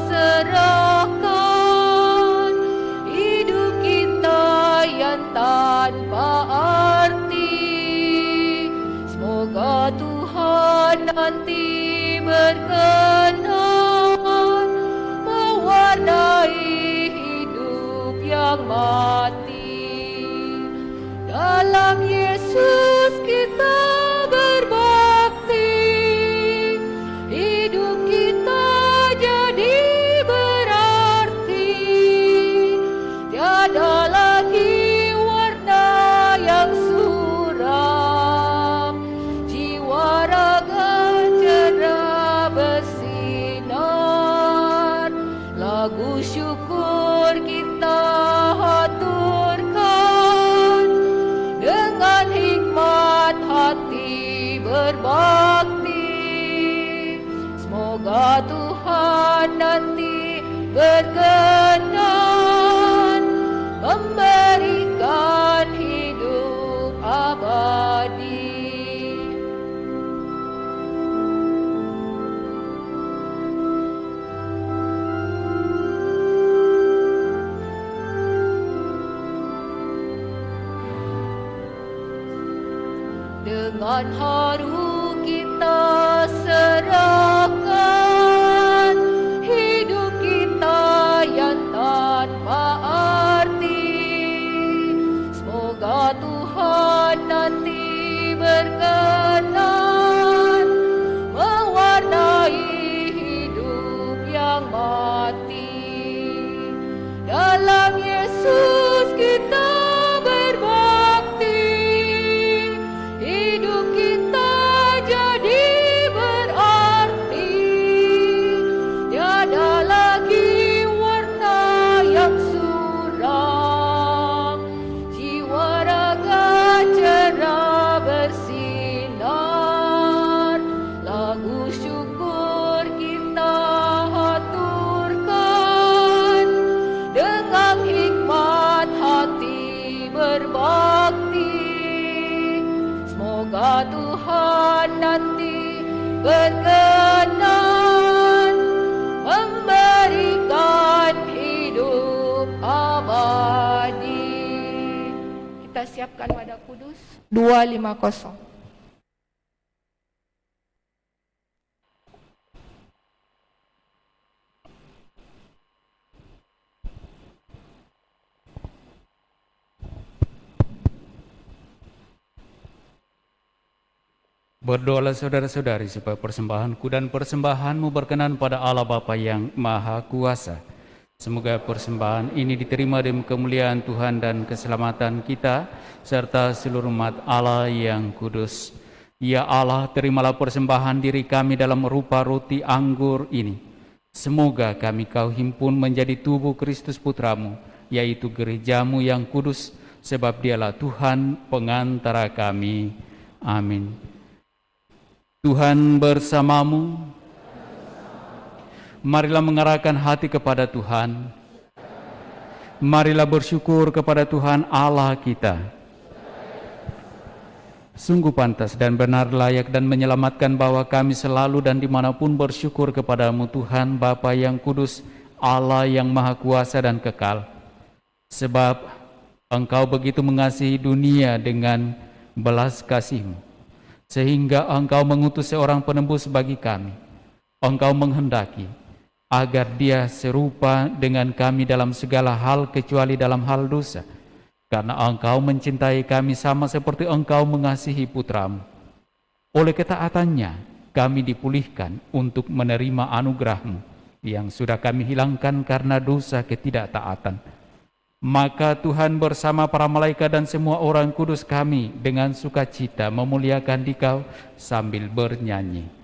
serahkan hidup kita yang tanpa arti. Semoga Tuhan nanti berkenan mewarnai hidup yang mati. Dalam Yesus kita berbakti, hidup kita jadi berarti. Tiada lagi warna yang suram, jiwa raga cerah bersinar. Lagu syukur kita haturkan, dengan hikmat hati berbakti. Semoga Tuhan nanti berkenan memberikan hidup abadi. Dengan haru kita serahkan hidup kita yang tanpa arti. Semoga Tuhan nanti berkenan mewarnai hidup yang mati. Dalam Yesus kita berbakti, hidup kita jadi berarti. Tiada lagi warna yang suram, jiwa raga cerah bersinar. Lagu syukur kita haturkan, dengan hikmat hati berbakti. Semoga Tuhan nanti berkenan memberikan hidup abadi. Kita siapkan Mada Kudus 250. Berdoalah saudara-saudari supaya persembahanku dan persembahanmu berkenan pada Allah Bapa yang Maha Kuasa. Semoga persembahan ini diterima demi kemuliaan Tuhan dan keselamatan kita, serta seluruh umat Allah yang kudus. Ya Allah, terimalah persembahan diri kami dalam rupa roti anggur ini. Semoga kami Kau himpun menjadi tubuh Kristus Putramu, yaitu gerejamu yang kudus, sebab Dialah Tuhan pengantara kami. Amin. Tuhan bersamamu. Marilah mengarahkan hati kepada Tuhan. Marilah bersyukur kepada Tuhan Allah kita. Sungguh pantas dan benar, layak dan menyelamatkan bahwa kami selalu dan dimanapun bersyukur kepadamu Tuhan Bapa yang kudus, Allah yang maha kuasa dan kekal. Sebab Engkau begitu mengasihi dunia dengan belas kasih-Mu, sehingga Engkau mengutus seorang penebus bagi kami. Engkau menghendaki agar Dia serupa dengan kami dalam segala hal kecuali dalam hal dosa, karena Engkau mencintai kami sama seperti Engkau mengasihi Putramu. Oleh ketaatannya kami dipulihkan untuk menerima anugerah-Mu yang sudah kami hilangkan karena dosa ketidaktaatan. Maka Tuhan bersama para malaikat dan semua orang kudus kami dengan sukacita memuliakan Dikau sambil bernyanyi.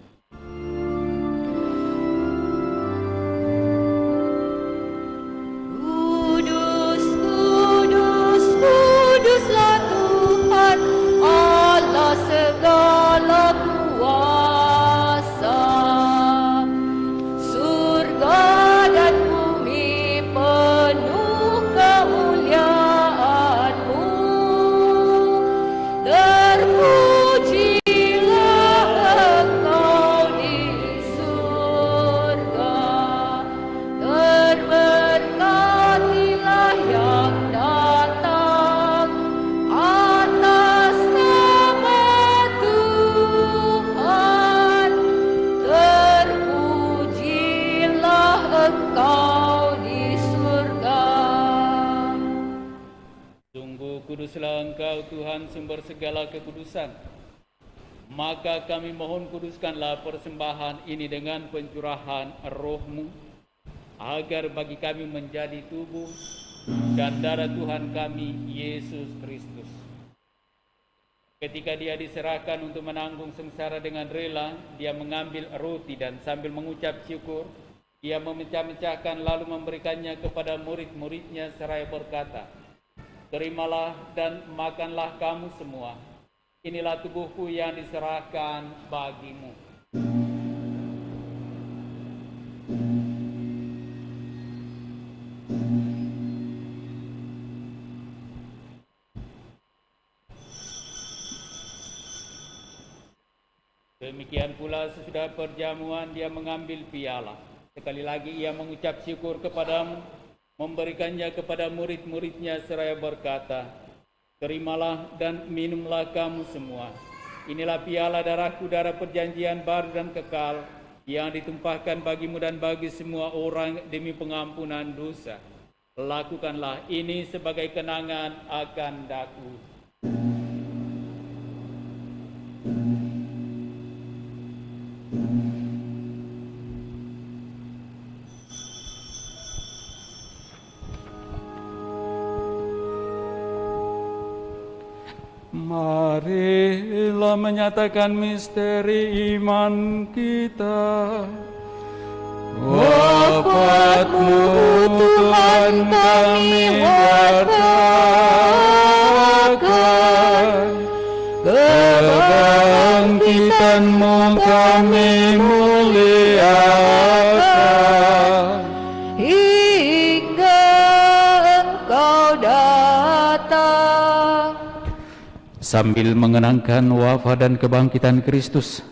Kuduslah Engkau Tuhan sumber segala kekudusan. Maka kami mohon kuduskanlah persembahan ini dengan pencurahan Roh-Mu, agar bagi kami menjadi tubuh dan darah Tuhan kami Yesus Kristus. Ketika Dia diserahkan untuk menanggung sengsara dengan rela, Dia mengambil roti dan sambil mengucap syukur, Ia memecah-mecahkan lalu memberikannya kepada murid-muridnya seraya berkata, "Terimalah dan makanlah kamu semua. Inilah tubuhku yang diserahkan bagimu." Demikian pula sesudah perjamuan Dia mengambil piala. Sekali lagi Ia mengucap syukur kepadamu, memberikannya kepada murid-muridnya seraya berkata, "Terimalah dan minumlah kamu semua. Inilah piala darahku, darah perjanjian baru dan kekal, yang ditumpahkan bagimu dan bagi semua orang demi pengampunan dosa. Lakukanlah ini sebagai kenangan akan daku." Marilah menyatakan misteri iman kita. Wafat-Mu Tuhan kami nyatakan, kebangkitan-Mu kami muliakan, hingga Engkau datang. Sambil mengenangkan wafat dan kebangkitan Kristus,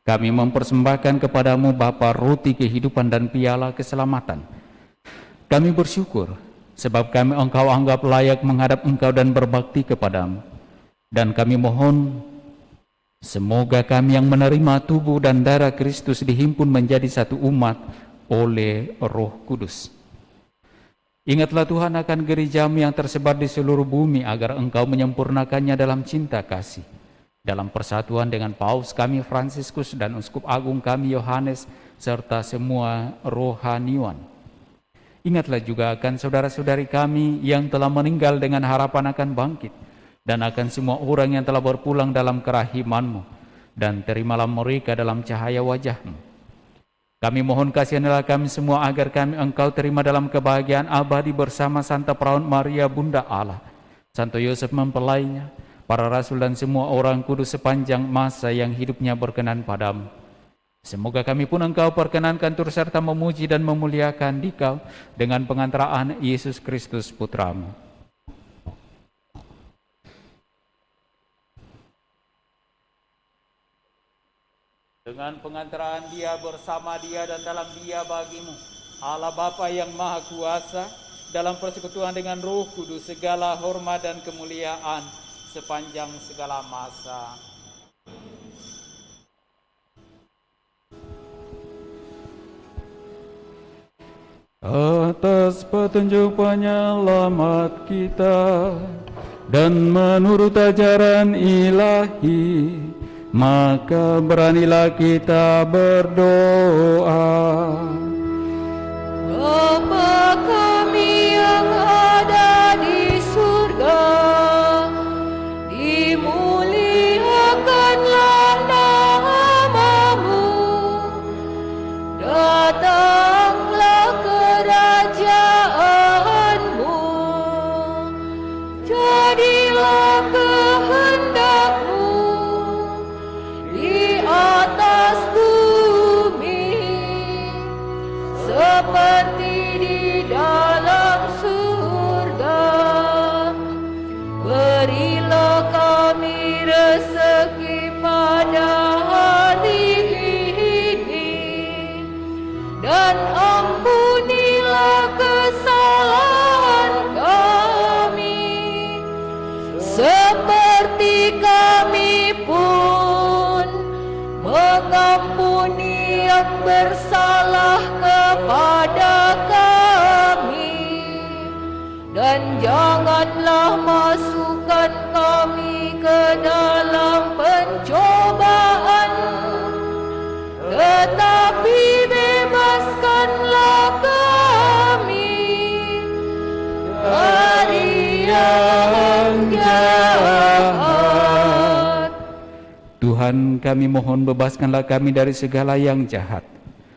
kami mempersembahkan kepadamu Bapa roti kehidupan dan piala keselamatan. Kami bersyukur sebab kami Engkau anggap layak menghadap Engkau dan berbakti kepadamu. Dan kami mohon semoga kami yang menerima tubuh dan darah Kristus dihimpun menjadi satu umat oleh Roh Kudus. Ingatlah Tuhan akan gereja-Mu yang tersebar di seluruh bumi, agar Engkau menyempurnakannya dalam cinta kasih, dalam persatuan dengan Paus kami Fransiskus dan Uskup Agung kami Yohanes, serta semua rohaniwan. Ingatlah juga akan saudara-saudari kami yang telah meninggal dengan harapan akan bangkit, dan akan semua orang yang telah berpulang dalam kerahiman-Mu, dan terimalah mereka dalam cahaya wajah-Mu. Kami mohon kasihanilah kami semua agar kami Engkau terima dalam kebahagiaan abadi bersama Santa Peraun Maria Bunda Allah, Santo Yosef mempelainya, para rasul dan semua orang kudus sepanjang masa yang hidupnya berkenan padamu. Semoga kami pun Engkau perkenankan turut serta memuji dan memuliakan Dikau dengan pengantaraan Yesus Kristus Putra-Mu. Dengan pengantaraan Dia, bersama Dia, dan dalam Dia bagimu, Allah Bapa yang Maha Kuasa, dalam persekutuan dengan Roh Kudus, segala hormat dan kemuliaan sepanjang segala masa. Atas petunjuk penyelamat kita dan menurut ajaran ilahi, maka beranilah kita berdoa. Bapa kami yang ada di surga, dimuliakanlah nama-Mu, datanglah kerajaan-Mu, jadilah kehendak-Mu di atas bumi seperti di dalam surga. Berilah kami rezeki pada hari ini, dan ampunilah kesalahan kami, seperti kami pun mengampuni yang bersalah kepada kami. Dan janganlah masukkan kami ke dalam pencobaan, tetapi bebaskanlah kami dari yang jahat. Tuhan, kami mohon bebaskanlah kami dari segala yang jahat.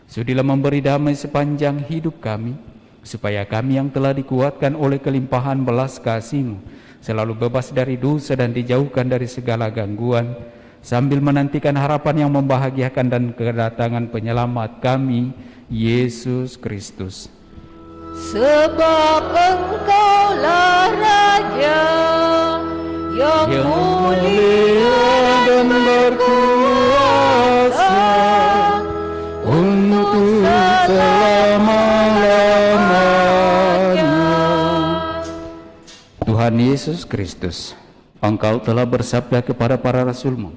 Sudilah memberi damai sepanjang hidup kami, supaya kami yang telah dikuatkan oleh kelimpahan belas kasih-Mu selalu bebas dari dosa dan dijauhkan dari segala gangguan, sambil menantikan harapan yang membahagiakan dan kedatangan penyelamat kami, Yesus Kristus. Sebab Engkaulah Raja yang mulia dan berkuasa untuk selama-lamanya. Tuhan Yesus Kristus, Engkau telah bersabda kepada para rasul-Mu,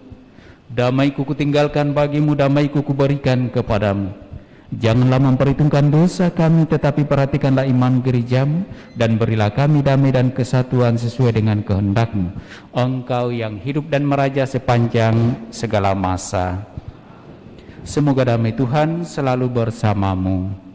damai-Ku kutinggalkan bagimu, damai-Ku kuberikan kepadamu. Janganlah memperhitungkan dosa kami, tetapi perhatikanlah iman gereja-Mu, dan berilah kami damai dan kesatuan sesuai dengan kehendak-Mu. Engkau yang hidup dan meraja sepanjang segala masa. Semoga damai Tuhan selalu bersamamu.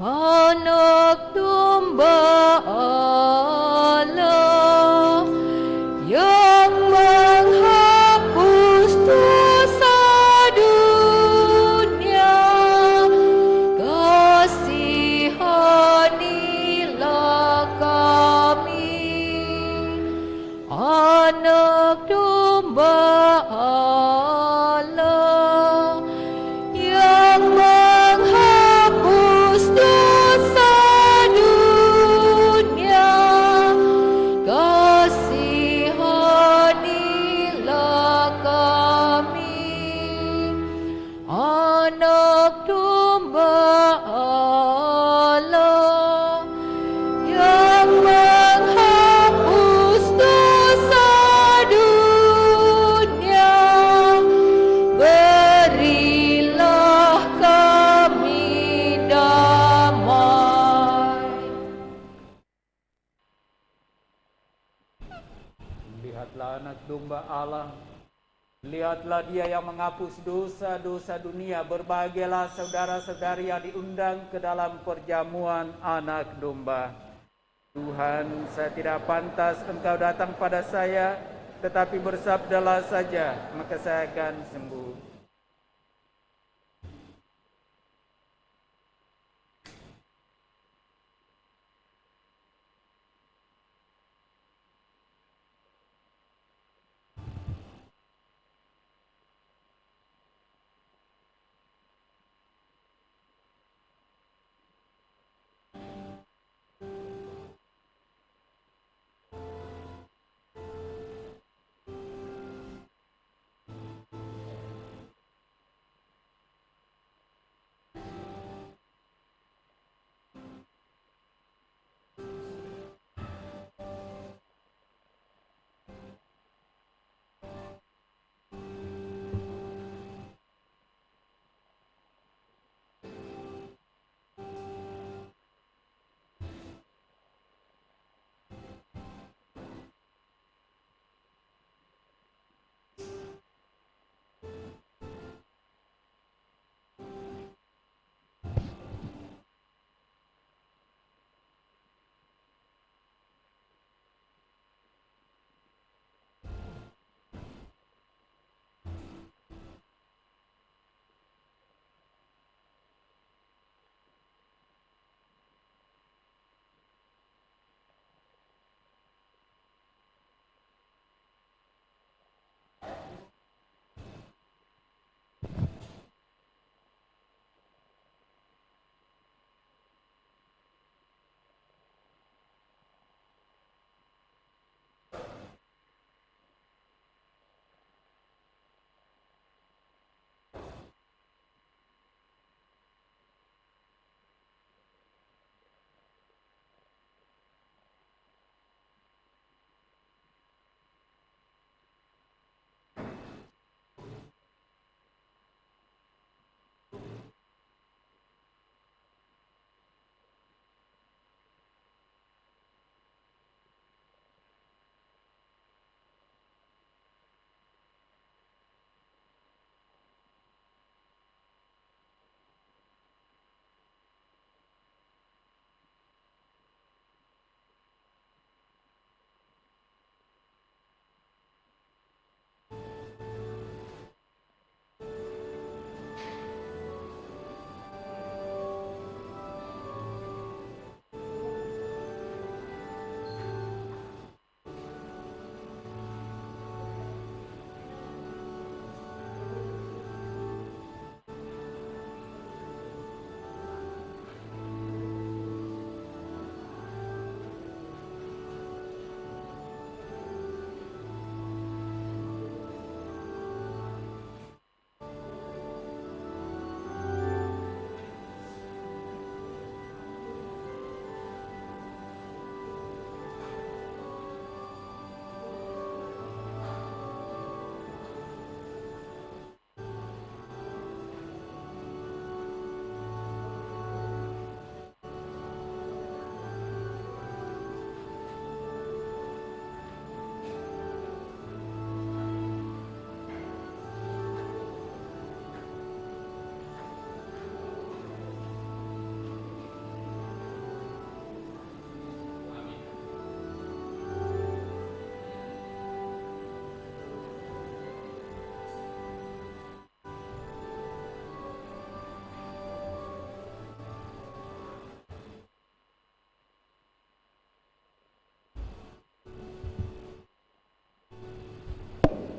Anak domba Allah yang menghapus dosa Lihatlah anak domba Allah. Lihatlah dia yang menghapus dosa-dosa dunia. Berbahagialah saudara-saudari yang diundang ke dalam perjamuan anak domba. Tuhan, saya tidak pantas Engkau datang pada saya, tetapi bersabdalah saja, maka saya akan sembuh.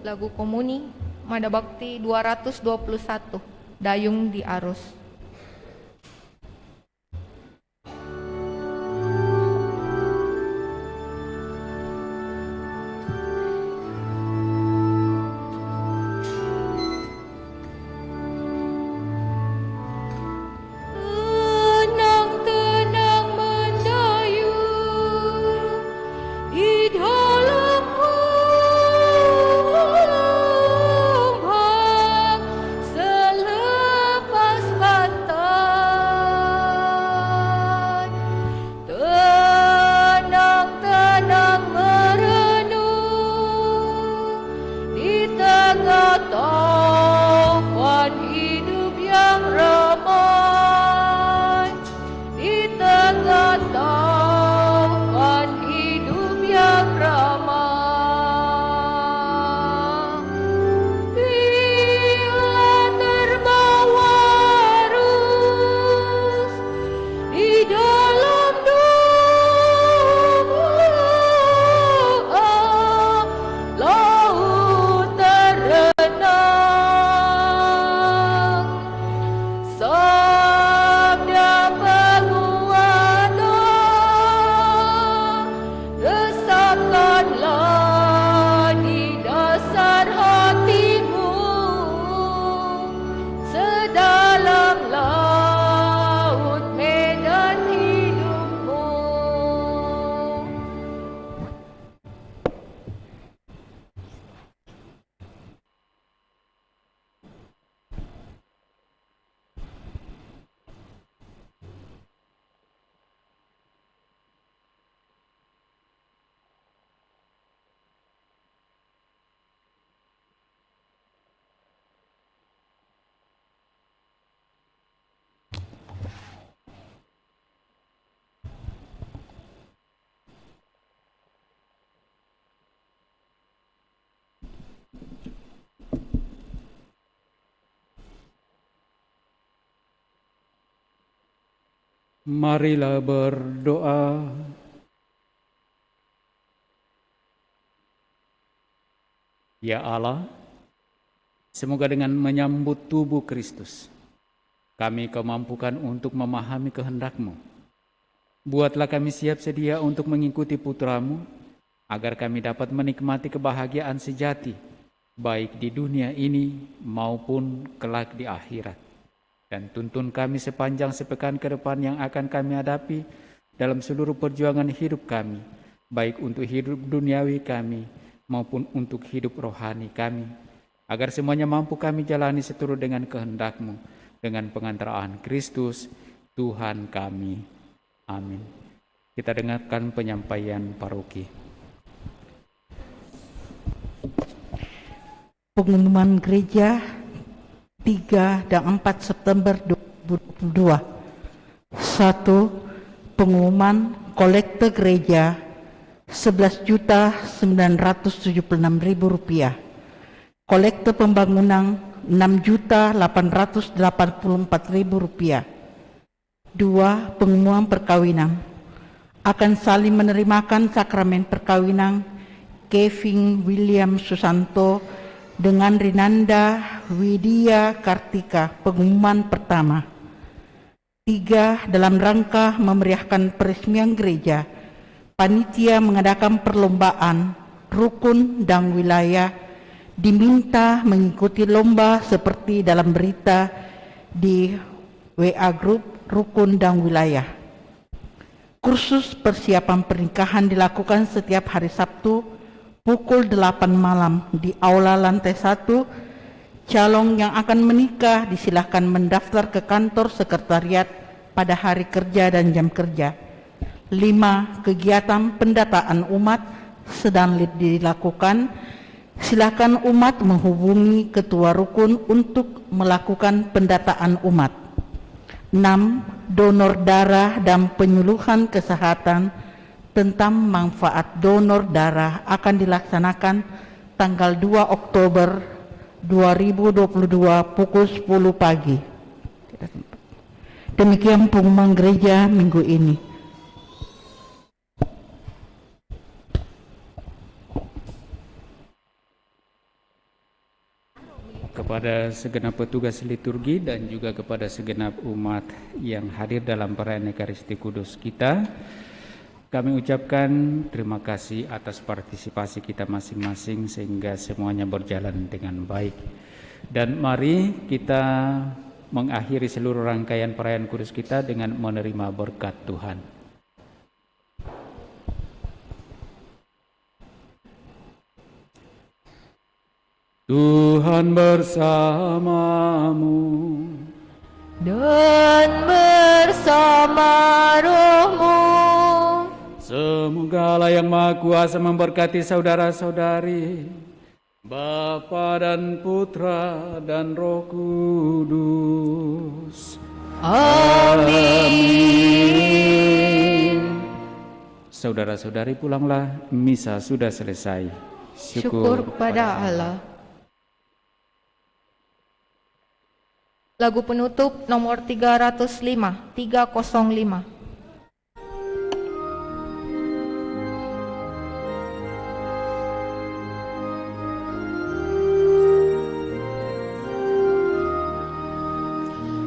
Lagu Komuni, Mada Bakti 221, Dayung di Arus. Tenang-tenang mendayung di dalam ombak selepas Marilah berdoa. Ya Allah, semoga dengan menyambut tubuh Kristus, kami Kau mampukan untuk memahami kehendak-Mu. Buatlah kami siap sedia untuk mengikuti putra-Mu, agar kami dapat menikmati kebahagiaan sejati, baik di dunia ini maupun kelak di akhirat. Dan tuntun kami sepanjang sepekan ke depan yang akan kami hadapi dalam seluruh perjuangan hidup kami, baik untuk hidup duniawi kami maupun untuk hidup rohani kami, agar semuanya mampu kami jalani seturut dengan kehendak-Mu, dengan pengantaraan Kristus, Tuhan kami. Amin. Kita dengarkan penyampaian paroki. Pengumuman gereja 3 dan 4 September 2022. 1. Pengumuman kolekte gereja Rp11.976.000. Kolekte pembangunan Rp6.884.000. 2. Pengumuman perkawinan. Akan saling menerimakan sakramen perkawinan Kevin William Susanto dengan Rinanda Widya Kartika, pengumuman pertama. 3. Dalam rangka memeriahkan peresmian gereja, panitia mengadakan perlombaan rukun dan wilayah, diminta mengikuti lomba seperti dalam berita di WA Group Rukun dan Wilayah. Kursus persiapan pernikahan dilakukan setiap hari Sabtu pukul 8 malam di Aula Lantai 1. Calon yang akan menikah disilahkan mendaftar ke kantor sekretariat pada hari kerja dan jam kerja. 5. Kegiatan pendataan umat sedang dilakukan. Silakan umat menghubungi ketua rukun untuk melakukan pendataan umat. 6. Donor darah dan penyuluhan kesehatan tentang manfaat donor darah akan dilaksanakan tanggal 2 Oktober 2022 pukul 10 pagi. Demikian pengumuman gereja minggu ini. Kepada segenap petugas liturgi dan juga kepada segenap umat yang hadir dalam perayaan Ekaristi Kudus kita, kami ucapkan terima kasih atas partisipasi kita masing-masing sehingga semuanya berjalan dengan baik. Dan mari kita mengakhiri seluruh rangkaian perayaan kudus kita dengan menerima berkat Tuhan. Tuhan bersamamu dan bersama rohmu. Semoga Allah yang Maha Kuasa memberkati saudara-saudari, Bapa dan Putra dan Roh Kudus. Amin. Saudara-saudari, pulanglah, misa sudah selesai. Syukur kepada Allah. Lagu penutup nomor 305.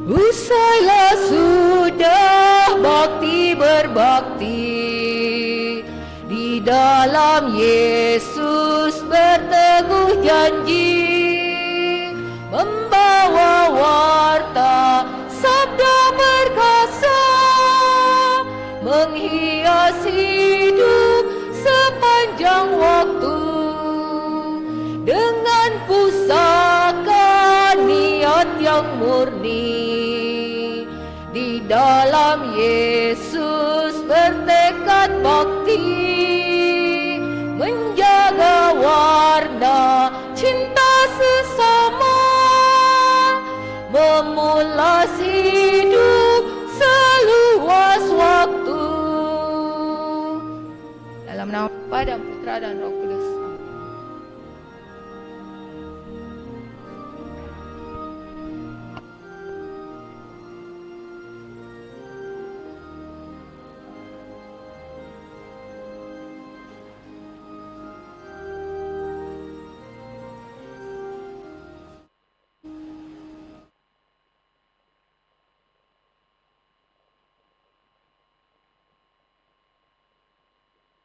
Usailah sudah bakti berbakti, di dalam Yesus berteguh janji, membawa warta sabda perkasa, menghias hidup sepanjang waktu, dengan pusaka niat yang murni, di dalam Yesus bertekad bakti, menjaga warna cinta sesama, memulas hidup seluas waktu. Dalam nama Bapa dan Putra dan Roh Kudus.